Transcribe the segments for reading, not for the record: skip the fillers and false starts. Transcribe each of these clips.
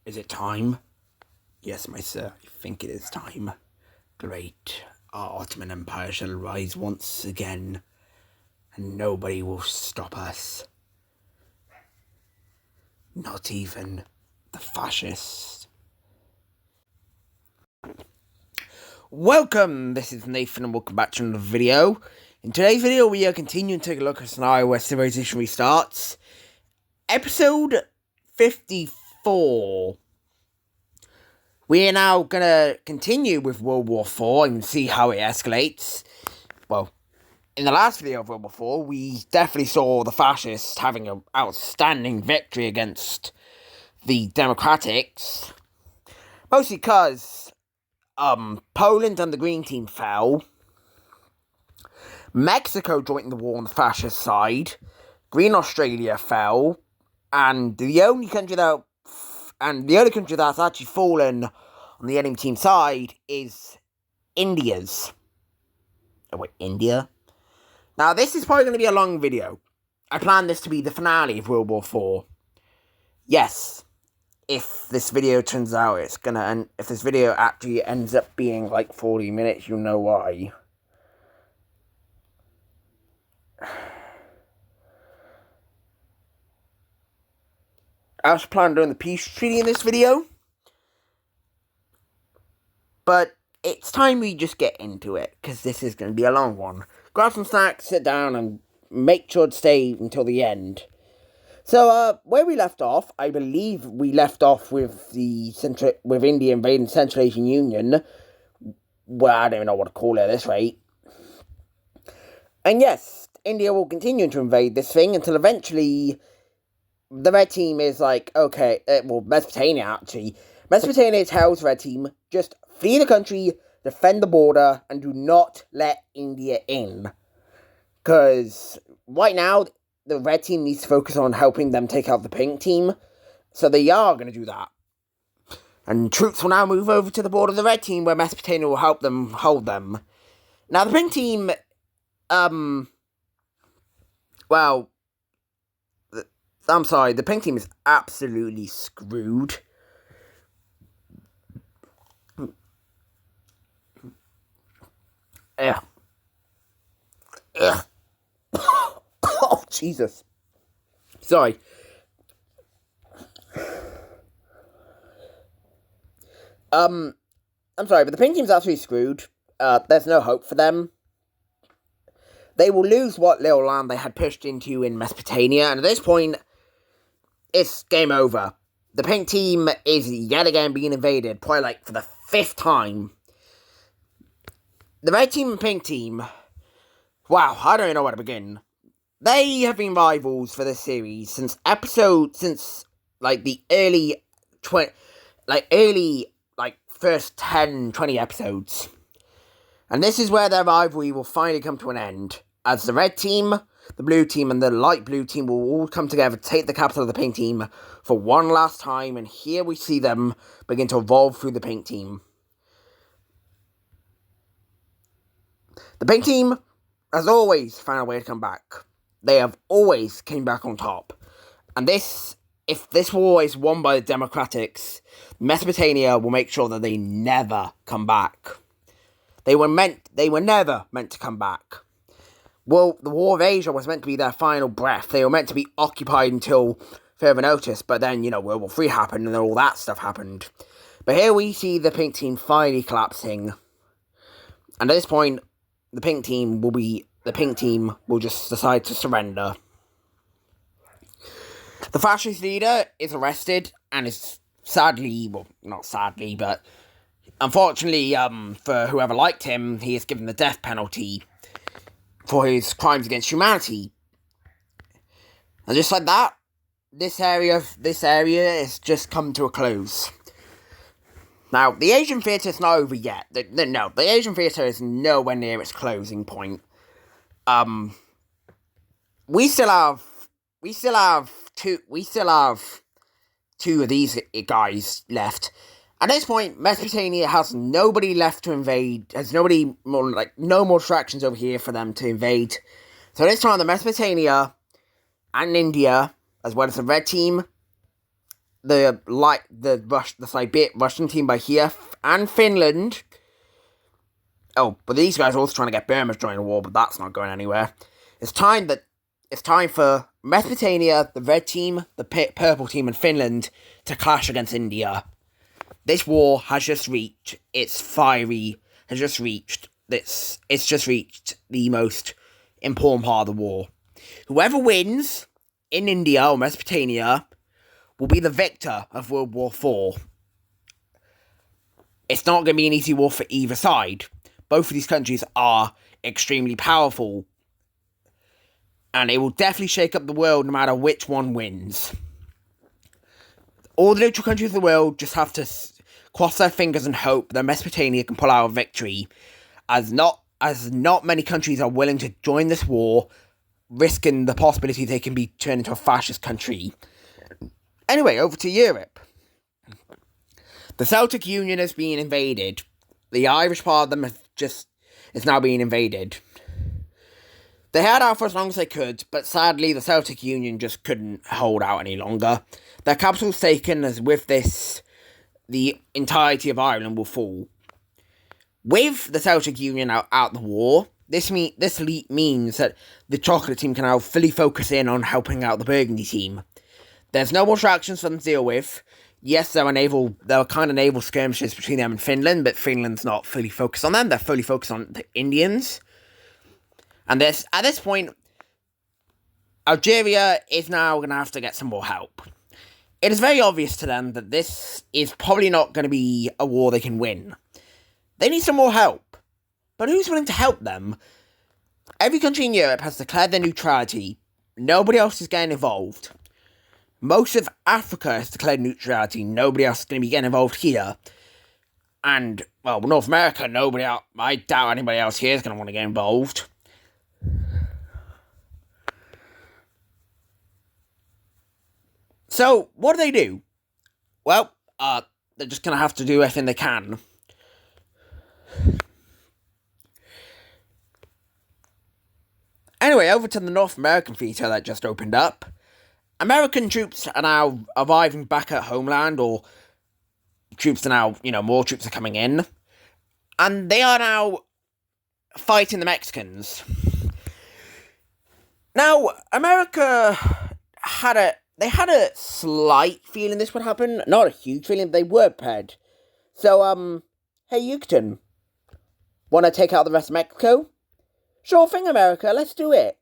Is it time? Yes, my sir, I think it is time. Great. Our Ottoman Empire shall rise once again, and nobody will stop us. Not even the fascists. Welcome, this is Nathan and welcome back to another video. In today's video we are continuing to take a look at a scenario where civilization restarts. Episode 54. We are now going to continue with World War IV and see how it escalates. Well, in the last video of World War IV, we definitely saw the fascists having an outstanding victory against the Democrats. Mostly because Poland and the Green Team fell. Mexico joined the war on the fascist side. Green Australia fell. And the only country that's actually fallen on the enemy team side is India's. Oh wait, India? Now this is probably going to be a long video. I plan this to be the finale of World War IV. Yes, if this video turns out it's gonna end, if this video actually ends up being like 40 minutes, you'll know why. I was planning on doing the peace treaty in this video, but it's time we just get into it, because this is going to be a long one. Grab some snacks, sit down, and make sure to stay until the end. So, where we left off, I believe we left off with with India invading the Central Asian Union. Well, I don't even know what to call it at this rate. And yes, India will continue to invade this thing until eventually the Red Team is like, okay, Mesopotamia actually. Mesopotamia tells the Red Team, just flee the country, defend the border, and do not let India in. Because right now, the Red Team needs to focus on helping them take out the Pink Team. So they are going to do that. And troops will now move over to the border of the Red Team, where Mesopotamia will help them hold them. Now, the Pink Team, I'm sorry, the Pink Team is absolutely screwed. Ugh. Oh, Jesus. Sorry. I'm sorry, but the Pink Team's absolutely screwed. There's no hope for them. They will lose what little land they had pushed into in Mesopotamia, and at this point, it's game over. The Pink Team is yet again being invaded, probably like for the 5th time. The Red Team and Pink Team, wow, I don't even know where to begin. They have been rivals for this series since the early first 10, 20 episodes. And this is where their rivalry will finally come to an end, as the Red Team, the Blue Team, and the Light Blue Team will all come together to take the capital of the Pink Team for one last time, and here we see them begin to evolve through the Pink Team. The Pink Team has always found a way to come back. They have always came back on top. And if this war is won by the Democrats, Mesopotamia will make sure that they never come back. They were never meant to come back. Well, the War of Asia was meant to be their final breath. They were meant to be occupied until further notice, but then, World War III happened and then all that stuff happened. But here we see the Pink Team finally collapsing. And at this point, the Pink Team will just decide to surrender. The fascist leader is arrested and is not sadly, but unfortunately, for whoever liked him, he is given the death penalty for his crimes against humanity. And just like that, this area has just come to a close. Now, the Asian theatre is not over yet. The Asian theatre is nowhere near its closing point. We still have two of these guys left. At this point, Mesopotamia has nobody left to invade. Has nobody more no more distractions over here for them to invade. So this time, the Mesopotamia and India, as well as the Red Team, the Russian team by Kiev and Finland. Oh, but these guys are also trying to get Burma to join the war, but that's not going anywhere. It's time for Mesopotamia, the red team, the purple team, and Finland to clash against India. This war has just reached the most important part of the war. Whoever wins in India or Mesopotamia will be the victor of World War IV. It's not going to be an easy war for either side. Both of these countries are extremely powerful, and it will definitely shake up the world no matter which one wins. All the neutral countries of the world just have to cross their fingers and hope that Mesopotamia can pull out a victory, as not many countries are willing to join this war, risking the possibility they can be turned into a fascist country. Anyway, over to Europe. The Celtic Union has been invaded. The Irish part of them is now being invaded. They held out for as long as they could, but sadly the Celtic Union just couldn't hold out any longer. Their capital's taken, as with this, the entirety of Ireland will fall. With the Celtic Union out the war, this means that the Chocolate team can now fully focus in on helping out the Burgundy team. There's no more distractions for them to deal with. Yes, there are kind of naval skirmishes between them and Finland, but Finland's not fully focused on them. They're fully focused on the Indians. And at this point, Algeria is now going to have to get some more help. It is very obvious to them that this is probably not going to be a war they can win. They need some more help. But who's willing to help them? Every country in Europe has declared their neutrality. Nobody else is getting involved. Most of Africa has declared neutrality. Nobody else is going to be getting involved here. And, well, North America, I doubt anybody else here is going to want to get involved. So, what do? Well, they're just going to have to do everything they can. Anyway, over to the North American theatre that just opened up. American troops are now arriving back at homeland, or troops are now, more troops are coming in. And they are now fighting the Mexicans. Now, America had a slight feeling this would happen. Not a huge feeling, they were prepared. So, hey, Yucatan, want to take out the rest of Mexico? Sure thing, America, let's do it.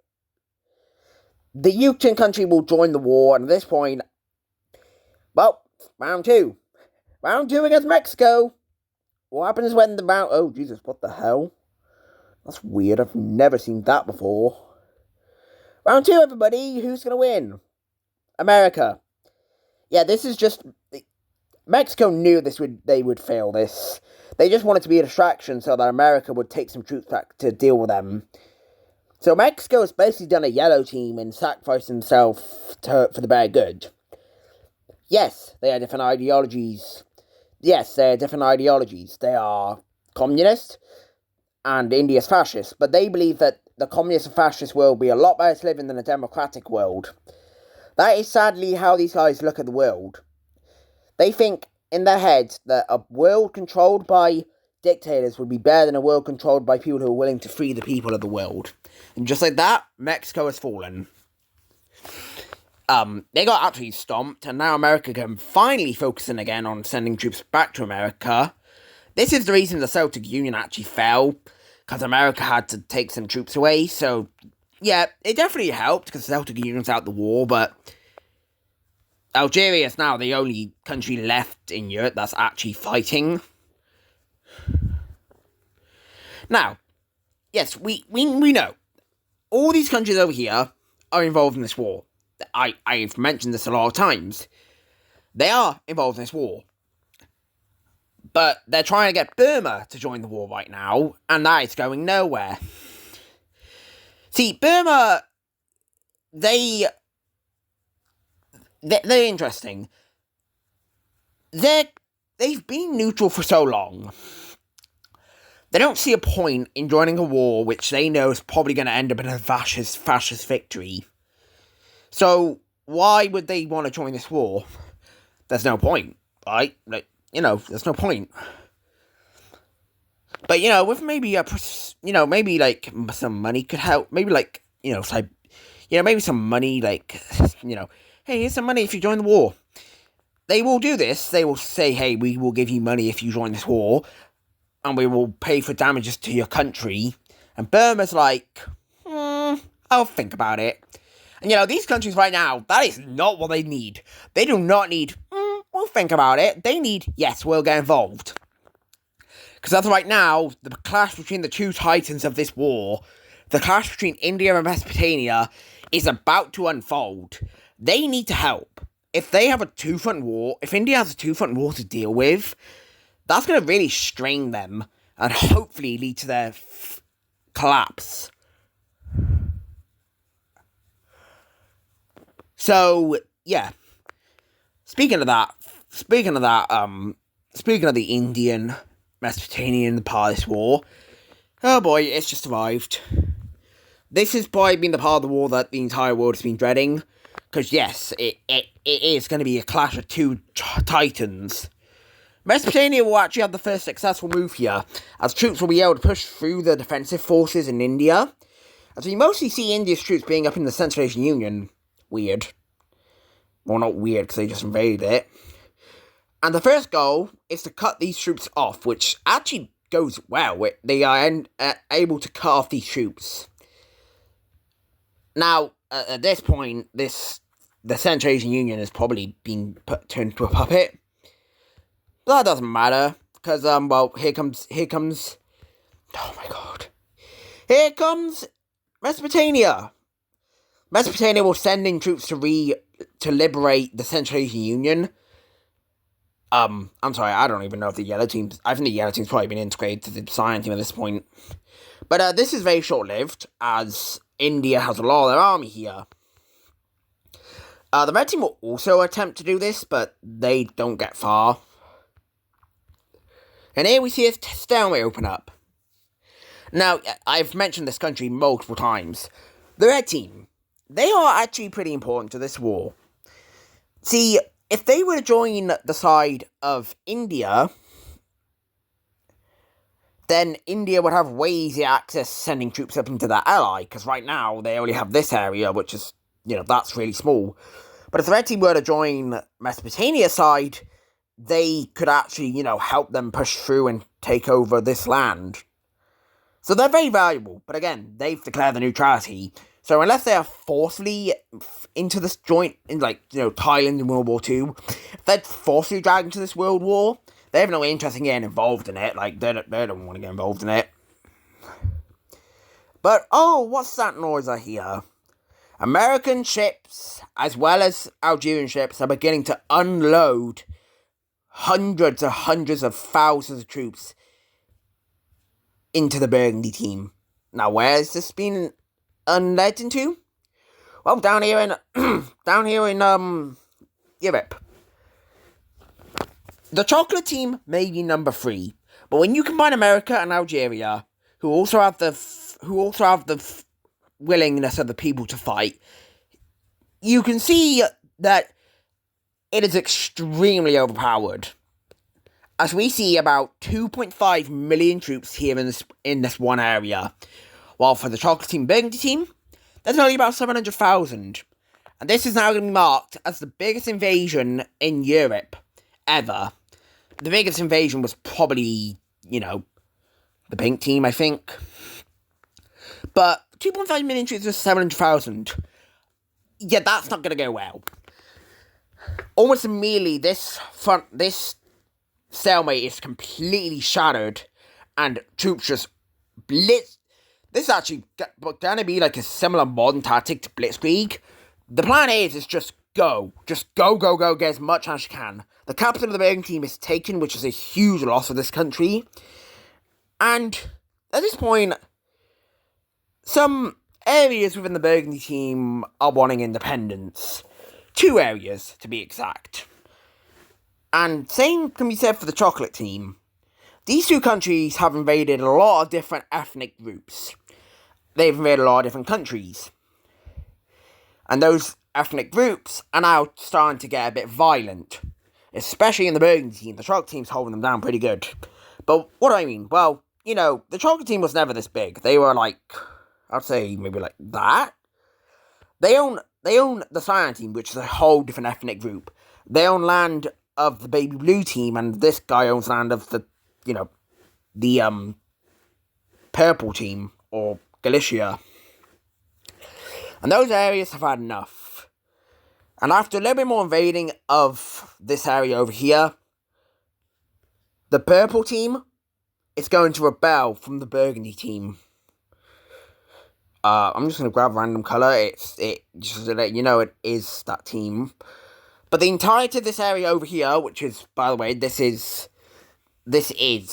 The Yucatan country will join the war, and at this point, well, round two. Round two against Mexico. What happens when the round... Oh, Jesus, what the hell? That's weird, I've never seen that before. Round two, everybody, who's going to win? America. Yeah, this is just... Mexico knew they would fail this. They just wanted to be a distraction so that America would take some troops back to deal with them. So Mexico has basically done a yellow team and sacrificed himself for the better good. Yes, they have different ideologies. They are communist, and India's fascist. But they believe that the communist and fascist world will be a lot better to live in than a democratic world. That is sadly how these guys look at the world. They think in their heads that a world controlled by dictators would be better than a world controlled by people who are willing to free the people of the world. And just like that, Mexico has fallen. They got absolutely stomped, and now America can finally focus in again on sending troops back to America. This is the reason the Celtic Union actually fell, because America had to take some troops away, so yeah, it definitely helped, because the Celtic Union's out the war, but Algeria is now the only country left in Europe that's actually fighting. Now, yes, we know. All these countries over here are involved in this war. I've mentioned this a lot of times. They are involved in this war. But they're trying to get Burma to join the war right now, and that is going nowhere. See, Burma, they're interesting. They've been neutral for so long. They don't see a point in joining a war which they know is probably going to end up in a fascist victory. So, why would they want to join this war? there's no point, right? Like, there's no point. But, with maybe maybe like some money could help. Maybe like, maybe some money, like, hey, here's some money if you join the war. They will do this. They will say, hey, we will give you money if you join this war, and we will pay for damages to your country. And Burma's like, I'll think about it. And, these countries right now, that is not what they need. They do not need, we'll think about it. They need, yes, we'll get involved. Because as of right now, the clash between the two titans of this war, the clash between India and Mesopotamia, is about to unfold. They need to help. If they have a two-front war, if India has a two-front war to deal with, that's going to really strain them and hopefully lead to their collapse. So, yeah. Speaking of the Indian Mesopotamian part of this war, oh boy, it's just arrived. This has probably been the part of the war that the entire world has been dreading, because yes, it is going to be a clash of two titans. Mesopotamia will actually have the first successful move here, as troops will be able to push through the defensive forces in India, as we mostly see India's troops being up in the Central Asian Union. Weird. Well, not weird, because they just invaded it. And the first goal is to cut these troops off, which actually goes well. They are able to cut off these troops. Now, at this point, the Central Asian Union has probably been turned into a puppet. But that doesn't matter, because, here comes, oh my god. Here comes Mesopotamia. Mesopotamia will send in troops to liberate the Central Asian Union. I'm sorry, I don't even know if the Yellow Team's... I think the Yellow Team's probably been integrated to the Cyan Team at this point. But this is very short-lived, as India has a lot of their army here. The Red Team will also attempt to do this, but they don't get far. And here we see a stalemate open up. Now, I've mentioned this country multiple times. The Red Team, they are actually pretty important to this war. See, if they were to join the side of India, then India would have way easier access sending troops up into their ally, because right now they only have this area, which is, that's really small. But if the Red Team were to join Mesopotamia's side, they could actually, help them push through and take over this land. So they're very valuable, but again, they've declared the neutrality. So unless they are forcefully into this joint, in Thailand in World War II, if they're forcefully dragged into this world war, they have no interest in getting involved in it. They don't want to get involved in it. But, what's that noise I hear? American ships, as well as Algerian ships, are beginning to unload hundreds of thousands of troops into the Burgundy team. Now, where has this been led into? Well, down here in Europe. The chocolate team may be number 3, but when you combine America and Algeria, who also have the willingness of the people to fight, you can see that it is extremely overpowered. As we see about 2.5 million troops here in this one area, while for the chocolate team Burgundy team, there's only about 700,000. And this is now going to be marked as the biggest invasion in Europe ever. The biggest invasion was probably, the pink team, I think. But 2.5 million troops with 700,000. Yeah, that's not going to go well. Almost immediately, this stalemate is completely shattered, and troops just blitz. This is actually going to be like a similar modern tactic to Blitzkrieg. The plan is just go. Just go, get as much as you can. The capital of the Burgundy team is taken, which is a huge loss for this country. And at this point, some areas within the Burgundy team are wanting independence. 2 areas, to be exact. And same can be said for the chocolate team. These 2 countries have invaded a lot of different ethnic groups. They've invaded a lot of different countries. And those ethnic groups are now starting to get a bit violent. especially in the Burgundy team. The chocolate team's holding them down pretty good. But what do I mean? Well, the chocolate team was never this big. They were like, I'd say maybe like that. They own the Cyan team, which is a whole different ethnic group. They own land of the Baby Blue team, and this guy owns land of the purple team, or Galicia. And those areas have had enough. And after a little bit more invading of this area over here, the purple team is going to rebel from the Burgundy team. I'm just going to grab a random colour. It just to let you know it is that team. But the entirety of this area over here, which is, by the way, this is basically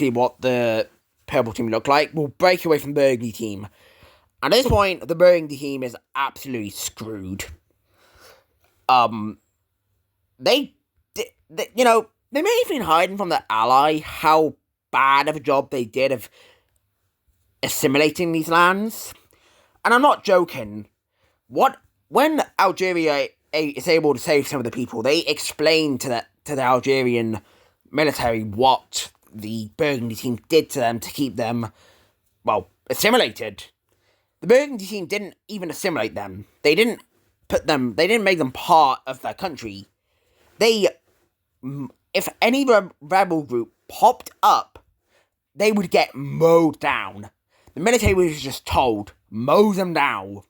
what the purple team look like, will break away from the Burgundy team. At this point, the Burgundy team is absolutely screwed. They may have been hiding from the ally how bad of a job they did of assimilating these lands. And I'm not joking. When Algeria is able to save some of the people, they explain to the Algerian military what the Burgundy team did to them to keep them, assimilated. The Burgundy team didn't even assimilate them. They didn't make them part of their country. If any rebel group popped up, they would get mowed down. The military was just told, mow them down.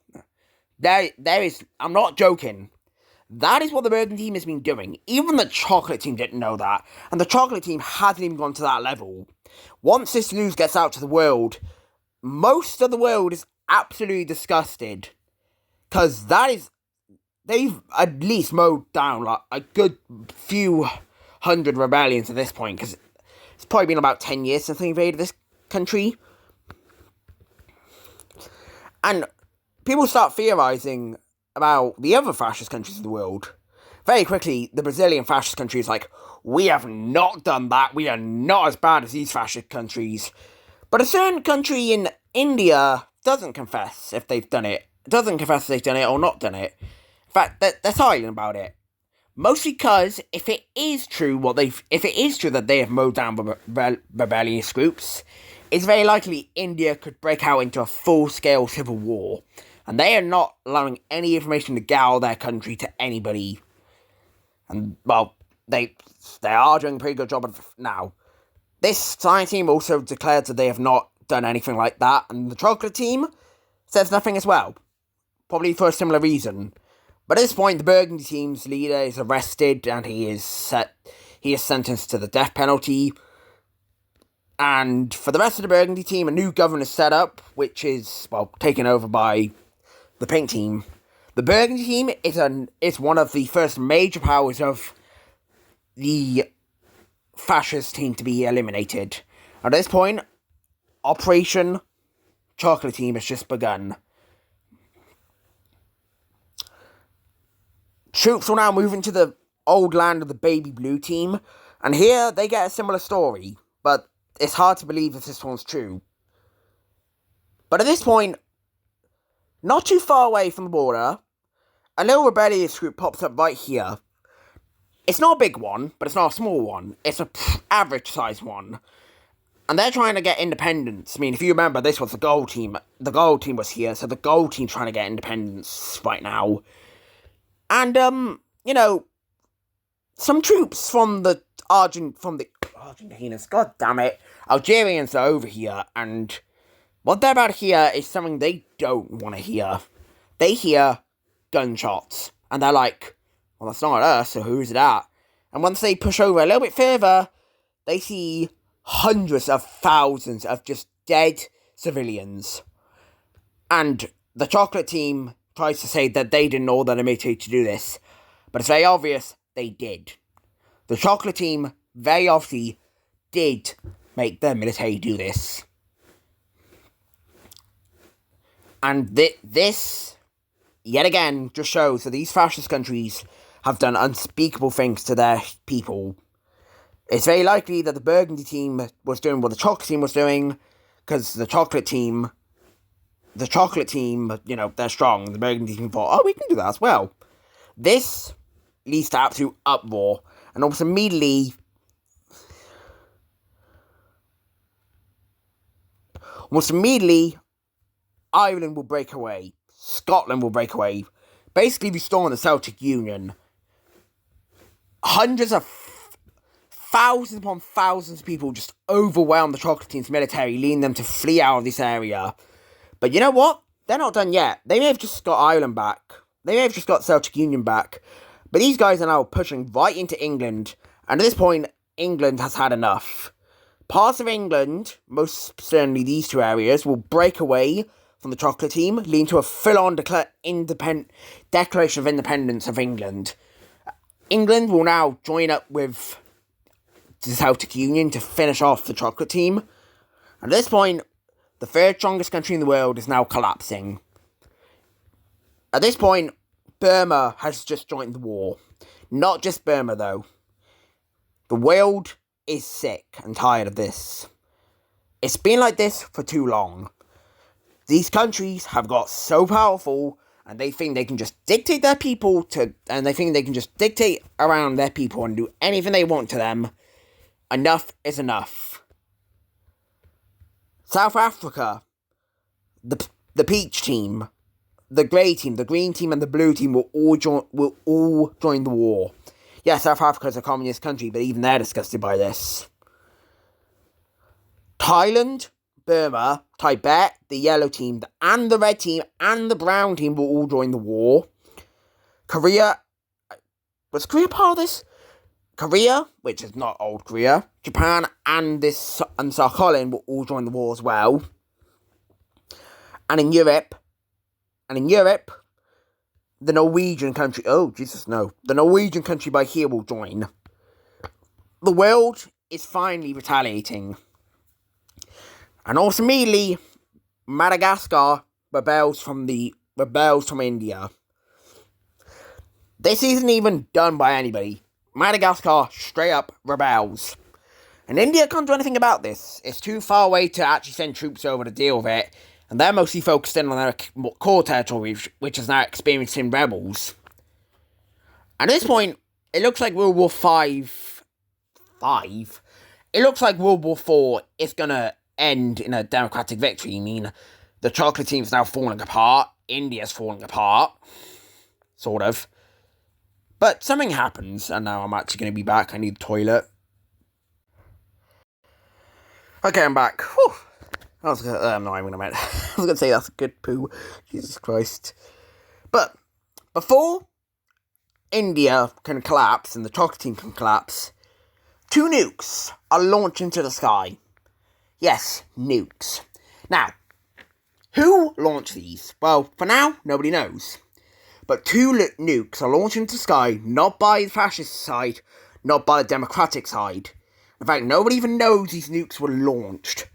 I'm not joking. That is what the Burgundy team has been doing. Even the chocolate team didn't know that. And the chocolate team hasn't even gone to that level. Once this news gets out to the world, most of the world is absolutely disgusted. Because they've at least mowed down like a good few hundred rebellions at this point. Because it's probably been about 10 years since they invaded this country. And people start theorizing about the other fascist countries in the world. Very quickly, the Brazilian fascist country is like, we have not done that. We are not as bad as these fascist countries. But a certain country in India doesn't confess if they've done it. Doesn't confess if they've done it or not done it. In fact, they're silent about it. Mostly because if it is true that they have mowed down rebellious groups, it's very likely India could break out into a full-scale civil war. And they are not allowing any information to get out of their country to anybody. And, they are doing a pretty good job now. This science team also declared that they have not done anything like that. And the chocolate team says nothing as well. Probably for a similar reason. But at this point, the Burgundy team's leader is arrested and he is sentenced to the death penalty. And for the rest of the Burgundy team, a new government is set up, which is, taken over by the pink team. The Burgundy team is one of the first major powers of the fascist team to be eliminated. At this point, Operation Chocolate Team has just begun. Troops will now move into the old land of the Baby Blue team, and here they get a similar story, but it's hard to believe that this one's true. But at this point, not too far away from the border, a little rebellious group pops up right here. It's not a big one, but it's not a small one. It's an average-sized one. And they're trying to get independence. I mean, if you remember, this was the gold team. The gold team was here, so the gold team's trying to get independence right now. And, some troops from the Argentinians, god damn it, Algerians are over here, and what they're about to hear is something they don't want to hear. They hear gunshots, and they're like, well, that's not us, so who's that? And once they push over a little bit further, they see hundreds of thousands of just dead civilians. And the chocolate team tries to say that they didn't order the military to do this, but it's very obvious they did. The chocolate team very obviously did make the military do this. And this, yet again, just shows that these fascist countries have done unspeakable things to their people. It's very likely that the Burgundy team was doing what the chocolate team was doing, because the chocolate team, they're strong. The Burgundy team thought, we can do that as well. This leads to absolute uproar. And almost immediately, Ireland will break away. Scotland will break away. Basically restoring the Celtic Union. Hundreds of thousands upon thousands of people just overwhelm the Chocolate Team's military, leading them to flee out of this area. But you know what? They're not done yet. They may have just got Ireland back. They may have just got Celtic Union back. But these guys are now pushing right into England. And at this point, England has had enough. Parts of England, most certainly these two areas, will break away from the Chocolate Team, leading to a full-on Declaration of Independence of England. England will now join up with the Celtic Union to finish off the Chocolate Team. At this point, the third strongest country in the world is now collapsing. At this point, Burma has just joined the war. Not just Burma, though. The world is sick and tired of this. It's been like this for too long. These countries have got so powerful, and they think they can just dictate their people and they think they can just dictate around their people and do anything they want to them. Enough is enough. South Africa, the peach team, the grey team, the green team, and the blue team will all join the war. Yeah, South Africa is a communist country, but even they're disgusted by this. Thailand, Burma, Tibet, the yellow team, and the red team, and the brown team will all join the war. Korea, was Korea part of this? Korea, which is not old Korea, Japan, and South Holland will all join the war as well. And in Europe, the Norwegian country, the Norwegian country by here will join. The world is finally retaliating. And also immediately, Madagascar rebels from India. This isn't even done by anybody. Madagascar straight up rebels. And India can't do anything about this. It's too far away to actually send troops over to deal with it. And they're mostly focused in on their core territory, which is now experiencing rebels. At this point, it looks like World War Five. It looks like World War 4 is gonna end in a democratic victory. I mean, the Chocolate Team's now falling apart. India's falling apart. Sort of. But something happens, and now I'm actually going to be back. I need the toilet. Okay, I'm back. Whew. I was going to say that's a good poo. Jesus Christ. But before India can collapse and the Chocolate Team can collapse, 2 nukes are launched into the sky. Yes, nukes. Now, who launched these? Well, for now, nobody knows. But 2 nukes are launched into the sky, not by the fascist side, not by the democratic side. In fact, nobody even knows these nukes were launched.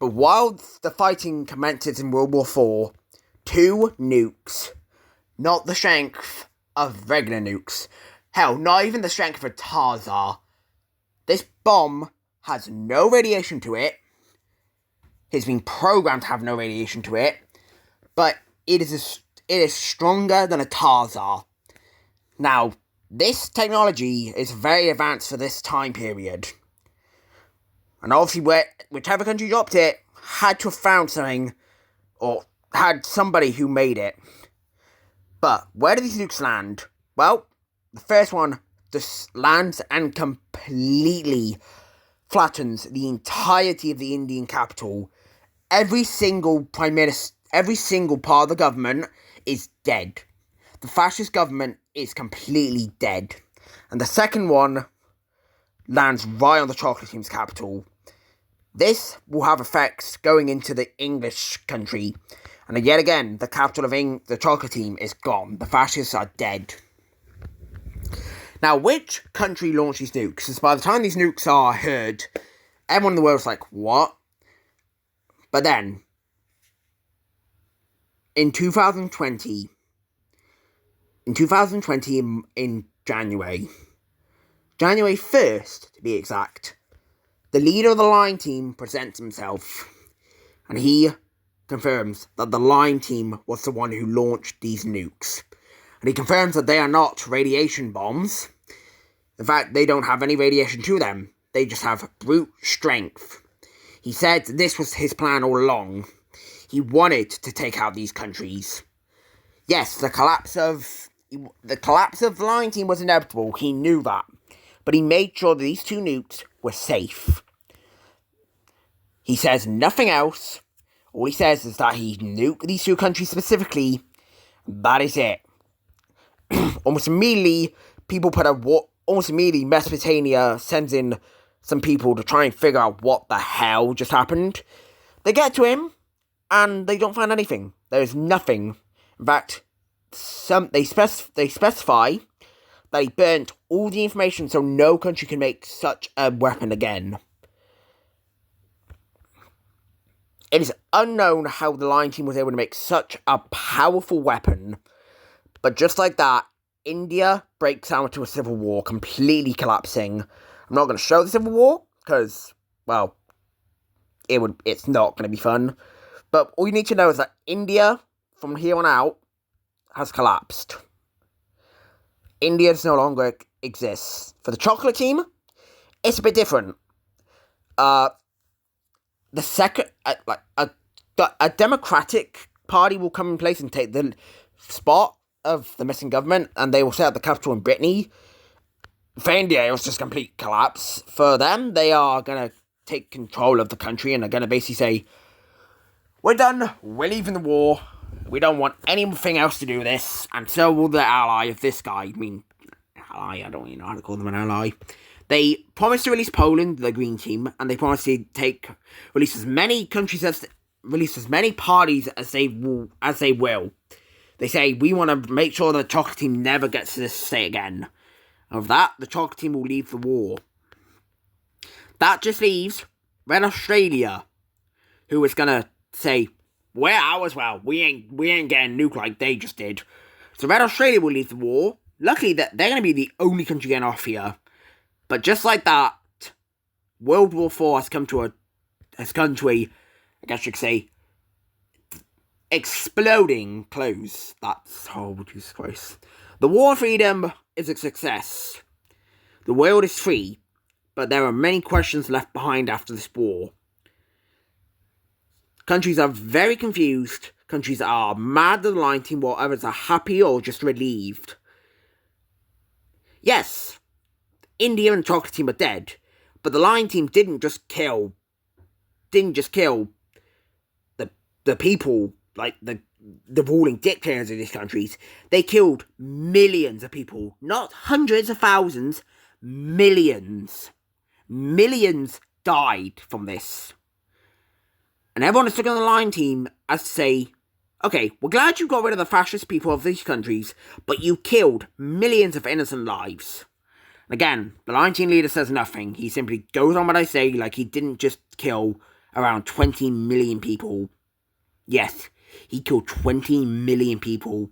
But while the fighting commences in World War IV, 2 nukes, not the strength of regular nukes, hell, not even the strength of a Tarzar. This bomb has no radiation to it. It's been programmed to have no radiation to it, but it is stronger than a Tarzar. Now, this technology is very advanced for this time period. And obviously, whichever country dropped it had to have found something, or had somebody who made it. But where do these nukes land? Well, the first one just lands and completely flattens the entirety of the Indian capital. Every single prime minister, every single part of the government is dead. The fascist government is completely dead. And the second one lands right on the Chocolate Team's capital. This will have effects going into the English country. And yet again, the capital of the Chocolate Team is gone. The fascists are dead. Now, which country launched these nukes? Because by the time these nukes are heard, everyone in the world's like, what? But then, in 2020, in January 1st, to be exact, the leader of the Line Team presents himself, and he confirms that the Line Team was the one who launched these nukes. And he confirms that they are not radiation bombs. In fact, they don't have any radiation to them. They just have brute strength. He said this was his plan all along. He wanted to take out these countries. Yes, the collapse of the Lion Team was inevitable. He knew that. But he made sure that these two nukes were safe. He says nothing else. All he says is that he nuked these two countries specifically. That is it. Almost immediately, Mesopotamia sends in some people to try and figure out what the hell just happened. They get to him, and they don't find anything. There is nothing. In fact, they specify that he burnt all the information so no country can make such a weapon again. It is unknown how the Lion Team was able to make such a powerful weapon, but just like that, India breaks out into a civil war, completely collapsing. I'm not going to show the civil war, because, well, it's not going to be fun. But all you need to know is that India, from here on out, has collapsed. India no longer exists. For the chocolate team, it's a bit different. The second, a Democratic Party will come in place and take the spot of the missing government, and they will set up the capital in Brittany. For India, it was just complete collapse. For them, they are going to take control of the country and are going to basically say, we're done, we're leaving the war, we don't want anything else to do with this, and so will the ally of this guy. I mean, ally, I don't even know how to call them an ally. They promised to release Poland, the Green Team, and they promised to release as many parties as they will. They say, we want to make sure the Chocolate Team never gets to this state again. Of that, the Chocolate Team will leave the war. That just leaves Red Australia, who is gonna say, we're ours, well, we ain't getting nuked like they just did. So Red Australia will leave the war. Luckily, that they're gonna be the only country getting off here. But just like that, World War IV has come to a, I guess you could say, exploding close. That's horrible, Jesus Christ. The War of Freedom is a success. The world is free, but there are many questions left behind after this war. Countries are very confused. Countries are mad at the Lion Team, while others are happy or just relieved. Yes, India and the Chocolate Team are dead, but the Lion Team didn't just kill the people, like the ruling dictators of these countries. They killed millions of people, not hundreds of thousands, millions. Millions died from this. And everyone is looking at the Lion Team as to say, okay, we're glad you got rid of the fascist people of these countries, but you killed millions of innocent lives. And again, the Lion Team leader says nothing. He simply goes on what I say, like he didn't just kill around 20 million people. Yes, he killed 20 million people.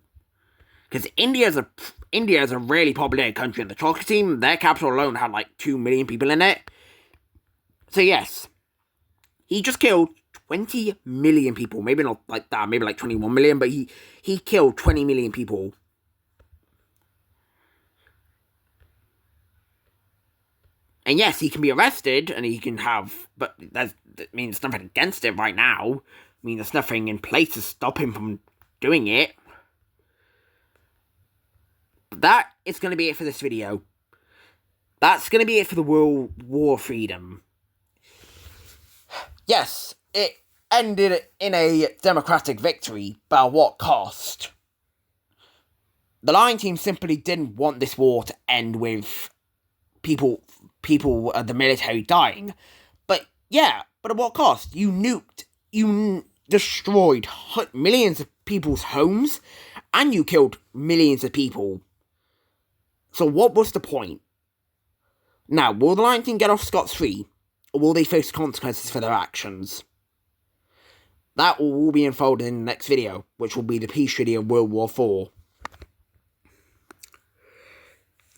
Because India is a really populated country, and the Chocolate Team, their capital alone had like 2 million people in it. So yes, he just killed 20 million people. Maybe not like that, maybe like 21 million, but he killed 20 million people. And yes, he can be arrested, and he can have, but that means nothing against it right now. I mean, there's nothing in place to stop him from doing it. But that is going to be it for this video. That's going to be it for the World War of Freedom. Yes, it ended in a democratic victory, but at what cost? The Lion Team simply didn't want this war to end with people, the military dying. But yeah, but at what cost? You destroyed millions of people's homes, and you killed millions of people. So what was the point? Now, will the Lion Team get off scot-free, or will they face consequences for their actions? That will all be unfolded in the next video, which will be the peace treaty of World War IV.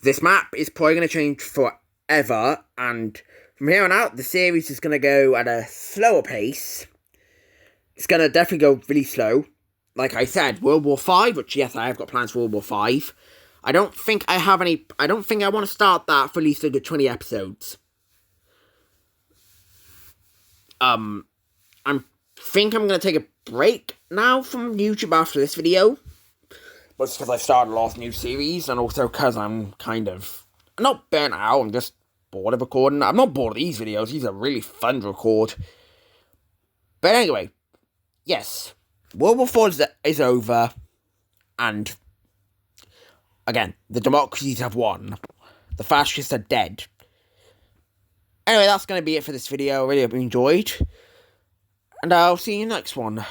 This map is probably going to change forever, and from here on out, the series is going to go at a slower pace. It's going to definitely go really slow. like I said, World War V, which yes, I have got plans for World War V. I don't think I have any. I don't think I want to start that for at least a good 20 episodes. I think I'm gonna take a break now from YouTube after this video. But it's because I started a lot of new series, and also because I'm kind of not burnt out. I'm just bored of recording. I'm not bored of these videos. These are really fun to record. But anyway, yes, World War IV is over, and again, the democracies have won. The fascists are dead. Anyway, that's going to be it for this video. I really hope you enjoyed, and I'll see you next one.